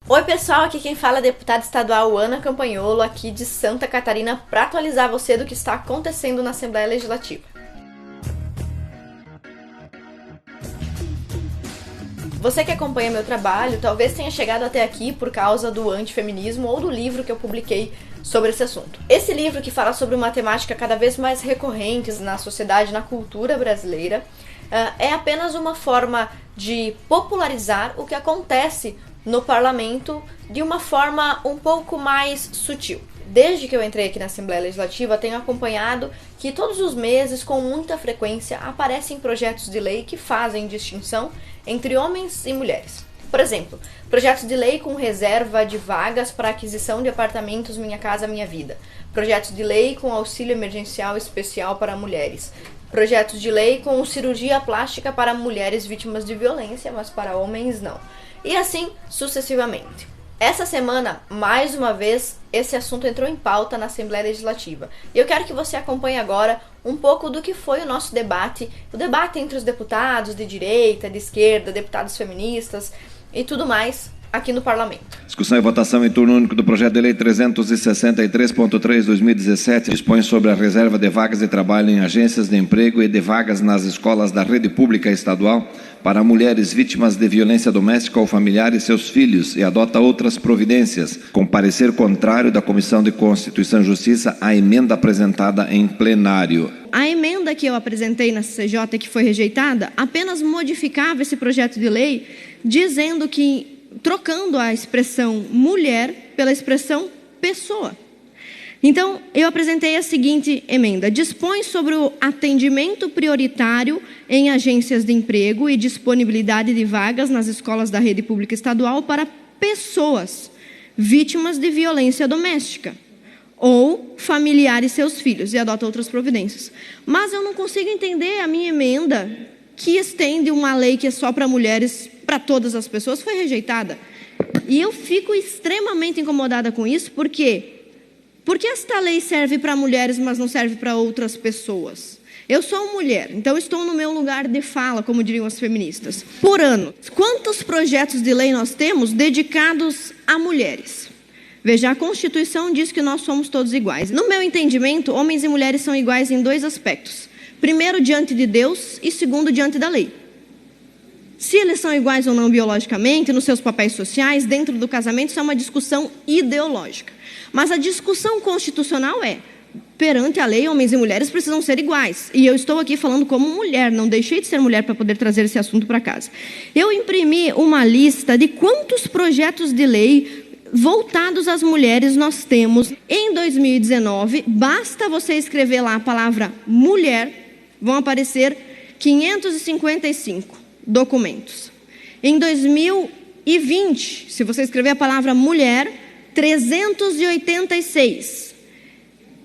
Oi pessoal, aqui quem fala é a deputada estadual Ana Campagnolo, aqui de Santa Catarina, para atualizar você do que está acontecendo na Assembleia Legislativa. Você que acompanha meu trabalho talvez tenha chegado até aqui por causa do antifeminismo ou do livro que eu publiquei sobre esse assunto. Esse livro, que fala sobre uma temática cada vez mais recorrente na sociedade, na cultura brasileira, é apenas uma forma de popularizar o que acontece no parlamento de uma forma um pouco mais sutil. Desde que eu entrei aqui na Assembleia Legislativa, tenho acompanhado que todos os meses, com muita frequência, aparecem projetos de lei que fazem distinção entre homens e mulheres. Por exemplo, projetos de lei com reserva de vagas para aquisição de apartamentos Minha Casa Minha Vida. Projetos de lei com auxílio emergencial especial para mulheres. Projetos de lei com cirurgia plástica para mulheres vítimas de violência, mas para homens não. E assim sucessivamente. Essa semana, mais uma vez, esse assunto entrou em pauta na Assembleia Legislativa. E eu quero que você acompanhe agora um pouco do que foi o nosso debate, o debate entre os deputados de direita, de esquerda, deputados feministas e tudo mais aqui no Parlamento. Discussão e votação em turno único do projeto de lei 363.3/2017 dispõe sobre a reserva de vagas de trabalho em agências de emprego e de vagas nas escolas da rede pública estadual para mulheres vítimas de violência doméstica ou familiar e seus filhos e adota outras providências, com parecer contrário da Comissão de Constituição e Justiça à emenda apresentada em plenário. A emenda que eu apresentei na CCJ, que foi rejeitada, apenas modificava esse projeto de lei, dizendo que trocando a expressão mulher pela expressão pessoa. Então, eu apresentei a seguinte emenda: dispõe sobre o atendimento prioritário em agências de emprego e disponibilidade de vagas nas escolas da rede pública estadual para pessoas vítimas de violência doméstica ou familiares e seus filhos, e adota outras providências. Mas eu não consigo entender a minha emenda, que estende uma lei que é só para mulheres, para todas as pessoas, foi rejeitada. E eu fico extremamente incomodada com isso, porque esta lei serve para mulheres, mas não serve para outras pessoas. Eu sou mulher, então estou no meu lugar de fala, como diriam as feministas. Por ano, quantos projetos de lei nós temos dedicados a mulheres? Veja, a Constituição diz que nós somos todos iguais. No meu entendimento, homens e mulheres são iguais em dois aspectos. Primeiro, diante de Deus, e segundo, diante da lei. Se eles são iguais ou não biologicamente, nos seus papéis sociais, dentro do casamento, isso é uma discussão ideológica. Mas a discussão constitucional é: perante a lei, homens e mulheres precisam ser iguais. E eu estou aqui falando como mulher, não deixei de ser mulher para poder trazer esse assunto para casa. Eu imprimi uma lista de quantos projetos de lei voltados às mulheres nós temos em 2019. Basta você escrever lá a palavra mulher, vão aparecer 555 documentos. Em 2020, se você escrever a palavra mulher, 386.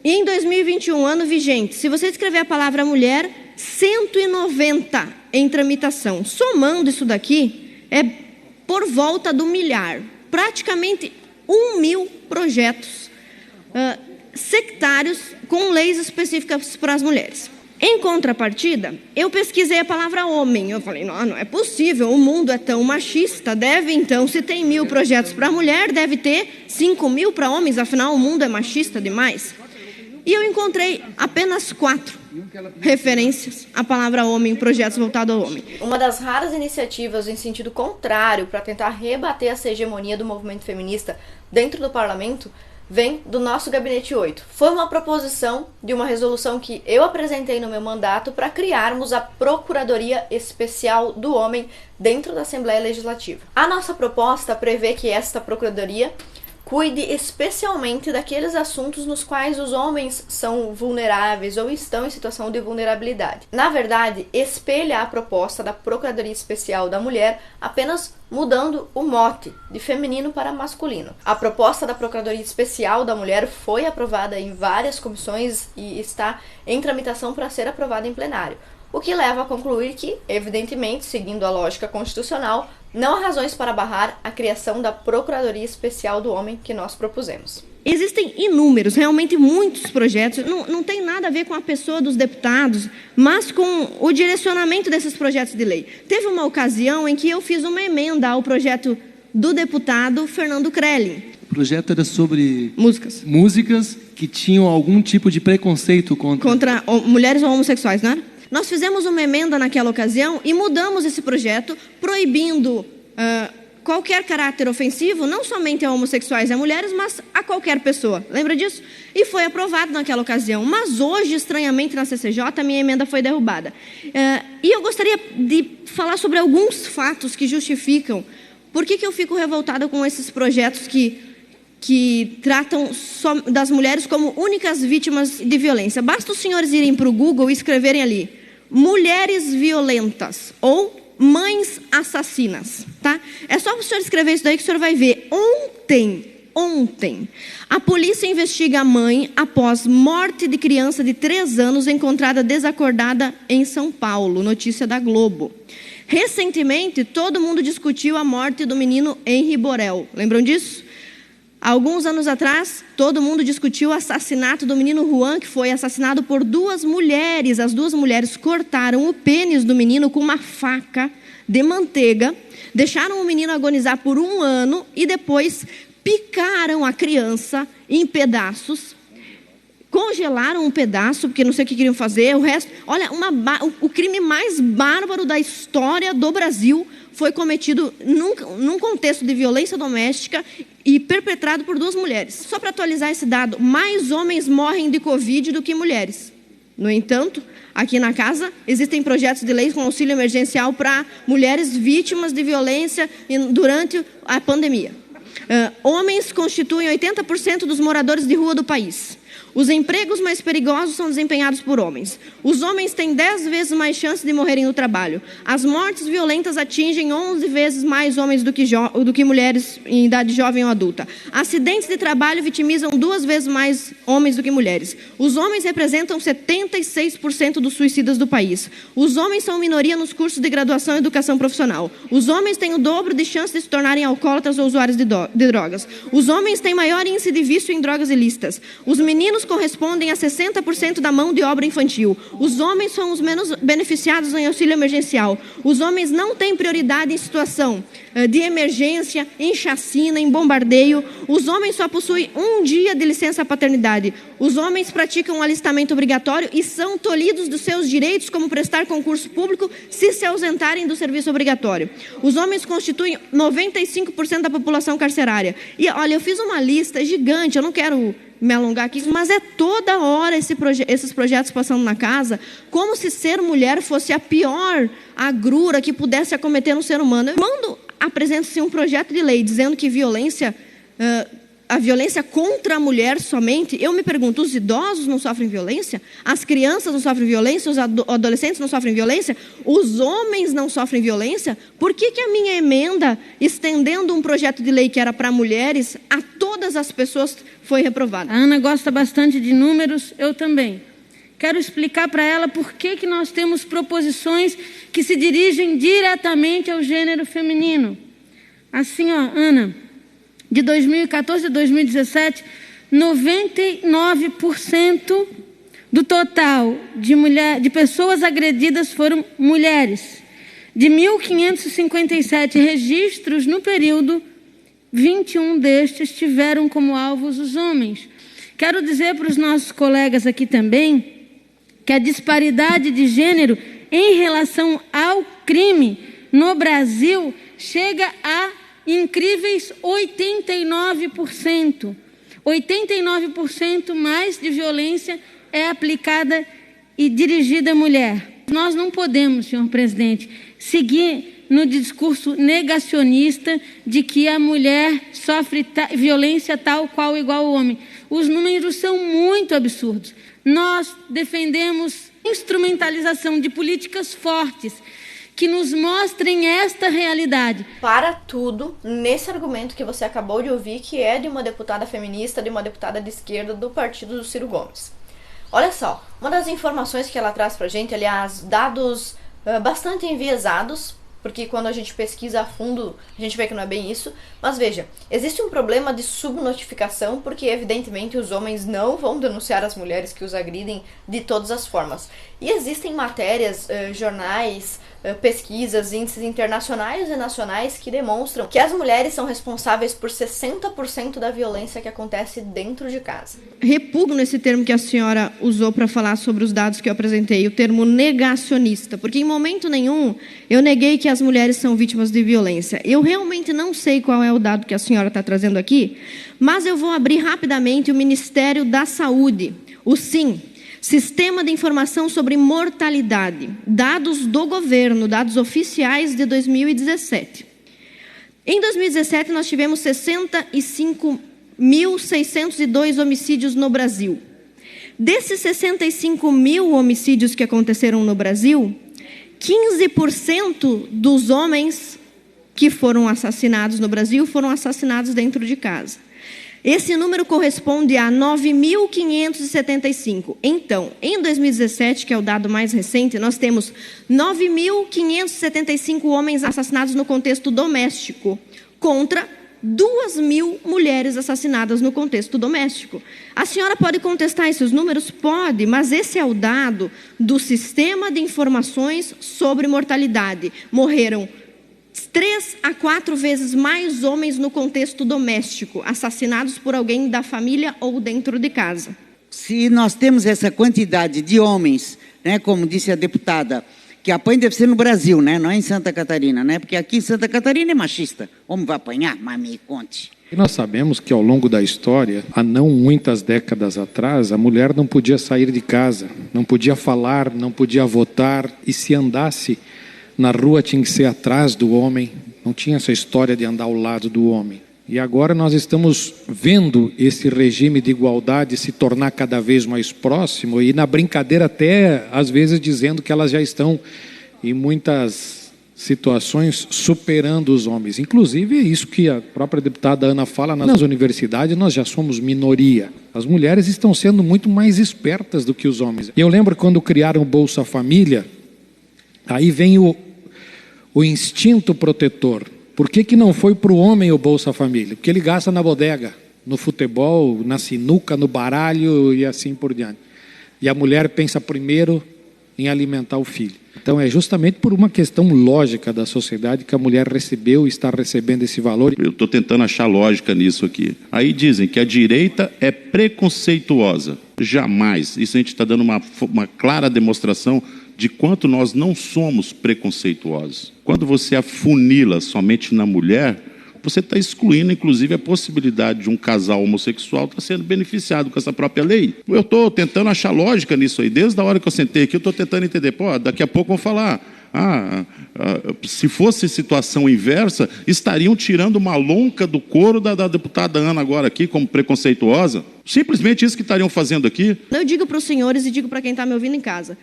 E em 2021, ano vigente, se você escrever a palavra mulher, 190 em tramitação. Somando isso daqui, é por volta do milhar. Praticamente 1.000 projetos sectários com leis específicas para as mulheres. Em contrapartida, eu pesquisei a palavra homem. Eu falei, não é possível, o mundo é tão machista. Deve então, se tem 1.000 projetos para mulher, deve ter 5.000 para homens, afinal o mundo é machista demais. E eu encontrei apenas 4 referências à palavra homem, projetos voltados ao homem. Uma das raras iniciativas em sentido contrário para tentar rebater essa hegemonia do movimento feminista dentro do parlamento vem do nosso Gabinete 8. Foi uma proposição de uma resolução que eu apresentei no meu mandato para criarmos a Procuradoria Especial do Homem dentro da Assembleia Legislativa. A nossa proposta prevê que esta Procuradoria cuide especialmente daqueles assuntos nos quais os homens são vulneráveis ou estão em situação de vulnerabilidade. Na verdade, espelha a proposta da Procuradoria Especial da Mulher, apenas mudando o mote de feminino para masculino. A proposta da Procuradoria Especial da Mulher foi aprovada em várias comissões e está em tramitação para ser aprovada em plenário, o que leva a concluir que, evidentemente, seguindo a lógica constitucional, não há razões para barrar a criação da Procuradoria Especial do Homem que nós propusemos. Existem inúmeros, realmente muitos projetos, não tem nada a ver com a pessoa dos deputados, mas com o direcionamento desses projetos de lei. Teve uma ocasião em que eu fiz uma emenda ao projeto do deputado Fernando Crelli. O projeto era sobre músicas que tinham algum tipo de preconceito contra mulheres ou homossexuais, não era? Nós fizemos uma emenda naquela ocasião e mudamos esse projeto, proibindo qualquer caráter ofensivo, não somente a homossexuais e a mulheres, mas a qualquer pessoa. Lembra disso? E foi aprovado naquela ocasião. Mas hoje, estranhamente, na CCJ, a minha emenda foi derrubada. E eu gostaria de falar sobre alguns fatos que justificam por que eu fico revoltada com esses projetos que tratam das mulheres como únicas vítimas de violência. Basta os senhores irem para o Google e escreverem ali, mulheres violentas ou mães assassinas, tá? É só o senhor escrever isso daí que o senhor vai ver. Ontem, a polícia investiga a mãe após morte de criança de 3 anos encontrada desacordada em São Paulo. Notícia da Globo. Recentemente, todo mundo discutiu a morte do menino Henri Borel. Lembram disso? Alguns anos atrás, todo mundo discutiu o assassinato do menino Juan, que foi assassinado por 2 mulheres. As 2 mulheres cortaram o pênis do menino com uma faca de manteiga, deixaram o menino agonizar por 1 ano e depois picaram a criança em pedaços, congelaram um pedaço, porque não sei o que queriam fazer, o resto... Olha, o crime mais bárbaro da história do Brasil foi cometido num contexto de violência doméstica e perpetrado por 2 mulheres. Só para atualizar esse dado, mais homens morrem de Covid do que mulheres. No entanto, aqui na casa, existem projetos de lei com auxílio emergencial para mulheres vítimas de violência durante a pandemia. Homens constituem 80% dos moradores de rua do país. Os empregos mais perigosos são desempenhados por homens. Os homens têm 10 vezes mais chances de morrerem no trabalho. As mortes violentas atingem 11 vezes mais homens do que mulheres em idade jovem ou adulta. Acidentes de trabalho vitimizam 2 vezes mais homens do que mulheres. Os homens representam 76% dos suicidas do país. Os homens são minoria nos cursos de graduação e educação profissional. Os homens têm o dobro de chances de se tornarem alcoólatras ou usuários de drogas. Os homens têm maior índice de vício em drogas ilícitas. Os meninos correspondem a 60% da mão de obra infantil. Os homens são os menos beneficiados em auxílio emergencial. Os homens não têm prioridade em situação de emergência, em chacina, em bombardeio. Os homens só possuem 1 dia de licença paternidade. Os homens praticam um alistamento obrigatório e são tolhidos dos seus direitos, como prestar concurso público, se ausentarem do serviço obrigatório. Os homens constituem 95% da população carcerária. E olha, eu fiz uma lista gigante, eu não quero me alongar aqui, mas é toda hora esses projetos passando na casa, como se ser mulher fosse a pior agrura que pudesse acometer no ser humano. Quando apresenta-se um projeto de lei dizendo que a violência contra a mulher somente, eu me pergunto, os idosos não sofrem violência? As crianças não sofrem violência? Os adolescentes não sofrem violência? Os homens não sofrem violência? Por que a minha emenda, estendendo um projeto de lei que era para mulheres, a todas as pessoas, foi reprovada? A Ana gosta bastante de números, eu também. Quero explicar para ela por que nós temos proposições que se dirigem diretamente ao gênero feminino. Assim, ó, Ana, de 2014 a 2017, 99% do total de pessoas agredidas foram mulheres. De 1.557 registros no período, 21 destes tiveram como alvos os homens. Quero dizer para os nossos colegas aqui também que a disparidade de gênero em relação ao crime no Brasil chega a incríveis 89%. 89% mais de violência é aplicada e dirigida à mulher. Nós não podemos, senhor presidente, seguir no discurso negacionista de que a mulher sofre violência tal qual igual ao homem. Os números são muito absurdos. Nós defendemos instrumentalização de políticas fortes que nos mostrem esta realidade. Para tudo nesse argumento que você acabou de ouvir, que é de uma deputada feminista, de uma deputada de esquerda do partido do Ciro Gomes. Olha só, uma das informações que ela traz pra gente, aliás, dados bastante enviesados, porque quando a gente pesquisa a fundo, a gente vê que não é bem isso. Mas veja, existe um problema de subnotificação, porque evidentemente os homens não vão denunciar as mulheres que os agridem de todas as formas. E existem matérias, jornais, pesquisas, índices internacionais e nacionais que demonstram que as mulheres são responsáveis por 60% da violência que acontece dentro de casa. Repugno esse termo que a senhora usou para falar sobre os dados que eu apresentei, o termo negacionista, porque em momento nenhum eu neguei que as mulheres são vítimas de violência. Eu realmente não sei qual é o dado que a senhora está trazendo aqui, mas eu vou abrir rapidamente o Ministério da Saúde, o SIM, Sistema de Informação sobre Mortalidade, dados do governo, dados oficiais de 2017. Em 2017, nós tivemos 65.602 homicídios no Brasil. Desses 65 mil homicídios que aconteceram no Brasil, 15% dos homens que foram assassinados no Brasil foram assassinados dentro de casa. Esse número corresponde a 9.575. Então, em 2017, que é o dado mais recente, nós temos 9.575 homens assassinados no contexto doméstico, contra 2.000 mulheres assassinadas no contexto doméstico. A senhora pode contestar esses números? Pode, mas esse é o dado do Sistema de Informações sobre Mortalidade. Morreram 3 a 4 vezes mais homens no contexto doméstico, assassinados por alguém da família ou dentro de casa. Se nós temos essa quantidade de homens, né, como disse a deputada, que apanha deve ser no Brasil, né, não é em Santa Catarina, né, porque aqui em Santa Catarina é machista. Homem vai apanhar? Mas me conte. E nós sabemos que ao longo da história, há não muitas décadas atrás, a mulher não podia sair de casa, não podia falar, não podia votar, e se andasse na rua tinha que ser atrás do homem, não tinha essa história de andar ao lado do homem. E agora nós estamos vendo esse regime de igualdade se tornar cada vez mais próximo e na brincadeira até, às vezes, dizendo que elas já estão, em muitas situações, superando os homens. Inclusive, é isso que a própria deputada Ana fala, nas universidades nós já somos minoria. As mulheres estão sendo muito mais espertas do que os homens. Eu lembro quando criaram o Bolsa Família, aí vem o instinto protetor. Por que não foi para o homem o Bolsa Família? Porque ele gasta na bodega, no futebol, na sinuca, no baralho e assim por diante. E a mulher pensa primeiro em alimentar o filho. Então é justamente por uma questão lógica da sociedade que a mulher recebeu e está recebendo esse valor. Eu estou tentando achar lógica nisso aqui. Aí dizem que a direita é preconceituosa. Jamais. Isso a gente está dando uma clara demonstração de quanto nós não somos preconceituosos. Quando você afunila somente na mulher, você está excluindo, inclusive, a possibilidade de um casal homossexual estar sendo beneficiado com essa própria lei. Eu estou tentando achar lógica nisso aí. Desde a hora que eu sentei aqui, eu estou tentando entender. Pô, daqui a pouco vão falar, se fosse situação inversa, estariam tirando uma lonca do couro da deputada Ana agora aqui, como preconceituosa. Simplesmente isso que estariam fazendo aqui. Eu digo para os senhores e digo para quem está me ouvindo em casa.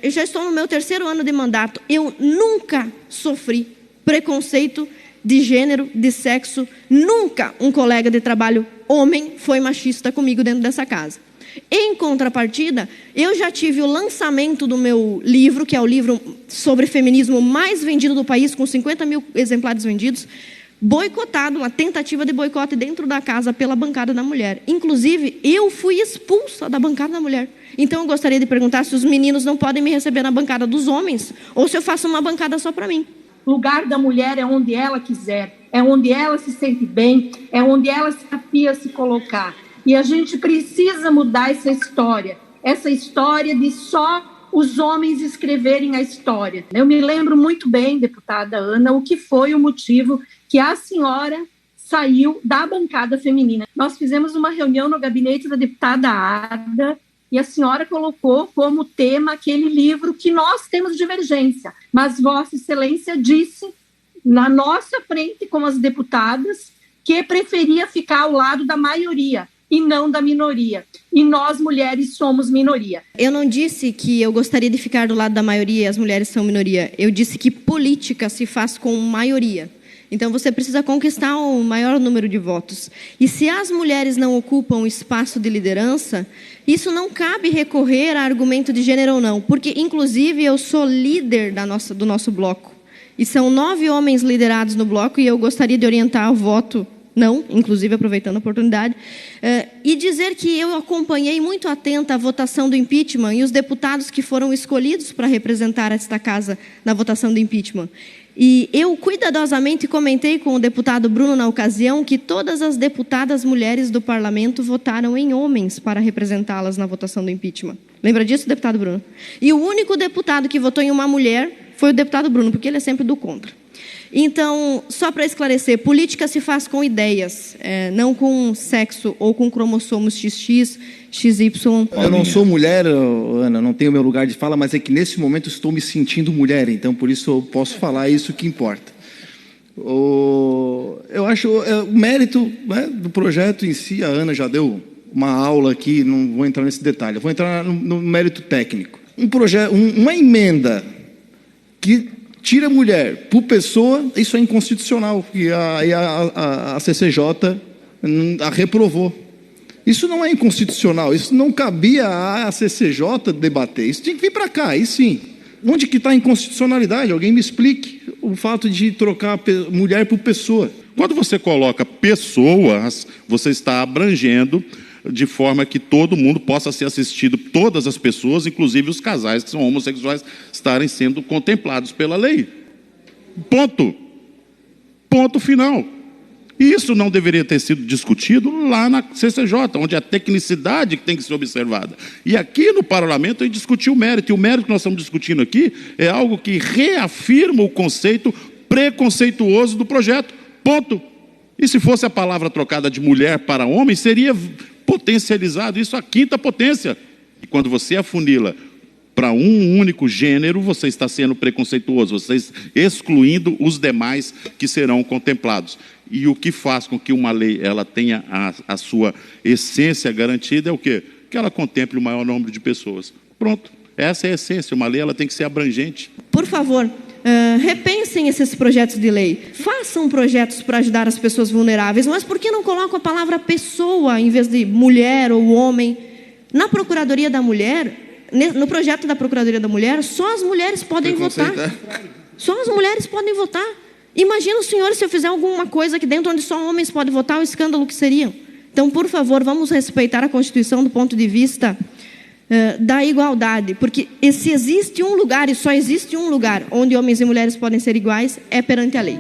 Eu já estou no meu 3º ano de mandato. Eu nunca sofri preconceito de gênero, de sexo. Nunca um colega de trabalho homem foi machista comigo dentro dessa casa. Em contrapartida, eu já tive o lançamento do meu livro, que é o livro sobre feminismo mais vendido do país, com 50 mil exemplares vendidos, boicotado, uma tentativa de boicote dentro da casa pela bancada da mulher. Inclusive, eu fui expulsa da bancada da mulher. Então, eu gostaria de perguntar se os meninos não podem me receber na bancada dos homens, ou se eu faço uma bancada só para mim. O lugar da mulher é onde ela quiser, é onde ela se sente bem, é onde ela se afia a se colocar. E a gente precisa mudar essa história de só os homens escreverem a história. Eu me lembro muito bem, deputada Ana, o que foi o motivo que a senhora saiu da bancada feminina. Nós fizemos uma reunião no gabinete da deputada Ada e a senhora colocou como tema aquele livro que nós temos divergência, mas Vossa Excelência disse na nossa frente, como as deputadas, que preferia ficar ao lado da maioria e não da minoria. E nós, mulheres, somos minoria. Eu não disse que eu gostaria de ficar do lado da maioria e as mulheres são minoria. Eu disse que política se faz com maioria. Então, você precisa conquistar o maior número de votos. E se as mulheres não ocupam espaço de liderança, isso não cabe recorrer a argumento de gênero ou não. Porque, inclusive, eu sou líder do nosso bloco. E são 9 homens liderados no bloco, e eu gostaria de orientar o voto não, inclusive aproveitando a oportunidade, e dizer que eu acompanhei muito atenta a votação do impeachment e os deputados que foram escolhidos para representar esta casa na votação do impeachment. E eu cuidadosamente comentei com o deputado Bruno na ocasião que todas as deputadas mulheres do parlamento votaram em homens para representá-las na votação do impeachment. Lembra disso, deputado Bruno? E o único deputado que votou em uma mulher foi o deputado Bruno, porque ele é sempre do contra. Então, só para esclarecer, política se faz com ideias, não com sexo ou com cromossomos XX, XY. Eu não sou mulher, Ana, não tenho meu lugar de fala, mas é que nesse momento estou me sentindo mulher, então por isso eu posso falar isso que importa. Eu acho o mérito, né, do projeto em si, a Ana já deu uma aula aqui, não vou entrar nesse detalhe, eu vou entrar no mérito técnico. Uma emenda que tira a mulher por pessoa, isso é inconstitucional, porque a CCJ a reprovou. Isso não é inconstitucional, isso não cabia à CCJ debater, isso tinha que vir para cá, aí sim. Onde que está a inconstitucionalidade? Alguém me explique o fato de trocar mulher por pessoa. Quando você coloca pessoas, você está abrangendo de forma que todo mundo possa ser assistido, todas as pessoas, inclusive os casais que são homossexuais, estarem sendo contemplados pela lei. Ponto. Ponto final. E isso não deveria ter sido discutido lá na CCJ, onde a tecnicidade que tem que ser observada. E aqui no parlamento a gente discutiu o mérito. E o mérito que nós estamos discutindo aqui é algo que reafirma o conceito preconceituoso do projeto. Ponto. E se fosse a palavra trocada de mulher para homem, seria potencializado isso à quinta potência. E quando você afunila para um único gênero, você está sendo preconceituoso, você está excluindo os demais que serão contemplados. E o que faz com que uma lei ela tenha a sua essência garantida é o quê? Que ela contemple o maior número de pessoas. Pronto. Essa é a essência. Uma lei ela tem que ser abrangente. Por favor, repensem esses projetos de lei. Façam projetos para ajudar as pessoas vulneráveis, mas por que não colocam a palavra pessoa em vez de mulher ou homem? Na Procuradoria da Mulher, no projeto da Procuradoria da Mulher, só as mulheres podem votar. Só as mulheres podem votar. Imagina os senhores se eu fizer alguma coisa aqui dentro onde só homens podem votar, o escândalo que seria. Então, por favor, vamos respeitar a Constituição do ponto de vista da igualdade, porque se existe um lugar, e só existe um lugar, onde homens e mulheres podem ser iguais, é perante a lei.